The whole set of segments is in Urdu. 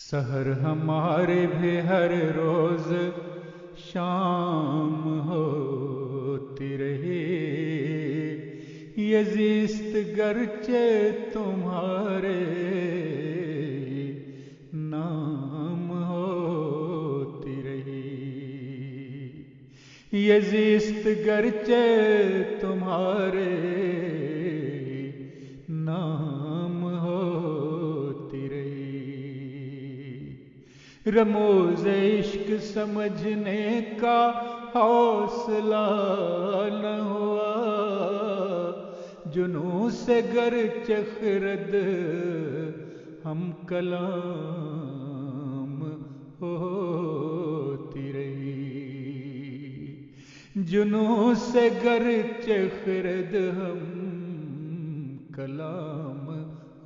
سحر ہمارے بھی ہر روز شام ہوتی رہی، یہ زیست گرچہ تمہارے نام ہوتی رہی، یہ زیست گرچہ تمہارے نام ہوتی رہی۔ رموز عشق سمجھنے کا حوصلہ نہ ہوا، جنوں سے گرچہ خرد ہم کلام ہوتی رہی، جنوں سے گرچہ خرد ہم کلام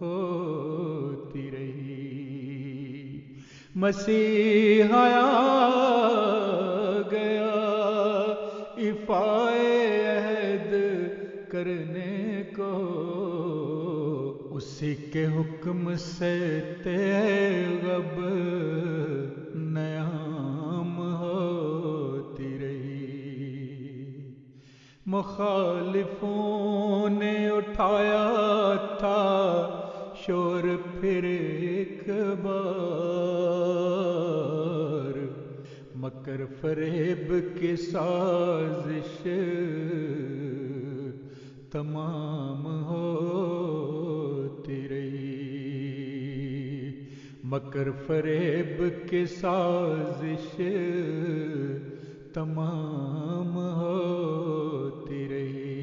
ہوتی رہی۔ مسیح آیا گیا ایفائے عہد کرنے کو، اسی کے حکم سے تیغب نیام ہوتی رہی۔ مخالفوں نے اٹھایا تھا شور پھر ایک بار، مکر فریب کی سازش تمام ہوتی رہی، مکر فریب کی سازش تمام ہوتی رہی۔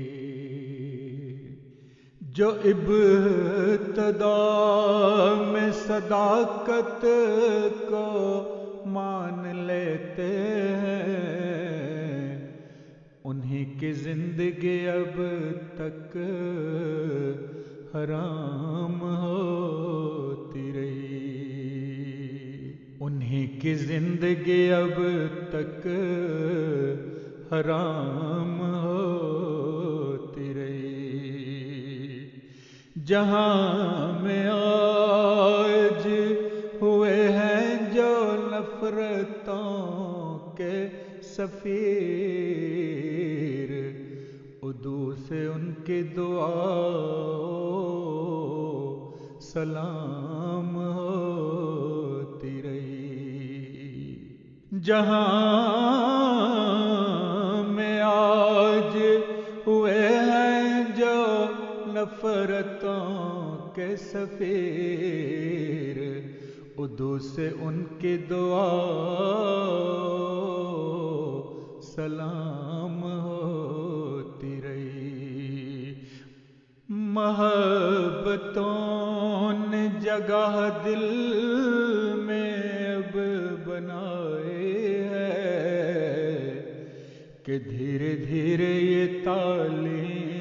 جو ابتدا میں صداقت کو مان لیتے ہیں، انہی کی زندگی اب تک حرام ہوتی رہی، انہی کی زندگی اب تک حرام ہوتی رہی۔ جہاں میں آج ہوئے ہیں جو نفرتوں کے سفیر، ادو سے ان کی دعا سلام ہوتی رہی۔ جہاں میں آج ہوئے ہیں جو نفرتوں کے سفیر، ادو سے ان کی دعا سلام ہوتی رہی۔ محبتوں نے جگہ دل میں اب بنائے ہے کہ دھیرے دھیرے یہ تعلیم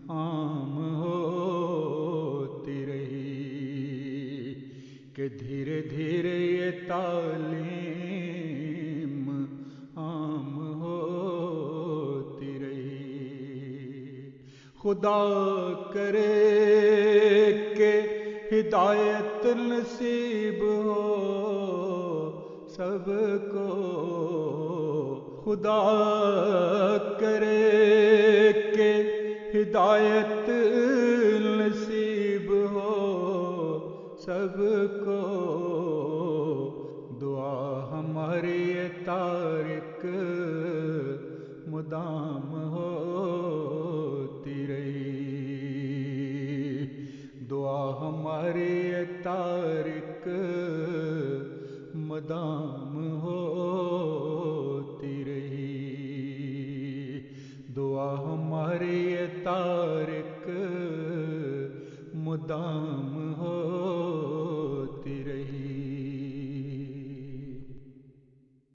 عام ہوتی رہی، کہ دھیرے دھیرے یہ تعلیم عام ہوتی رہی۔ خدا کرے کہ ہدایت نصیب ہو سب کو، خدا کرے کہ ہدایت نصیب ہو سب کو، دعا ہماری تارک مدام ہوتی رہی، دعا ہماری تارک مدام ہوتی رہی، دعا ہماری تارک مدام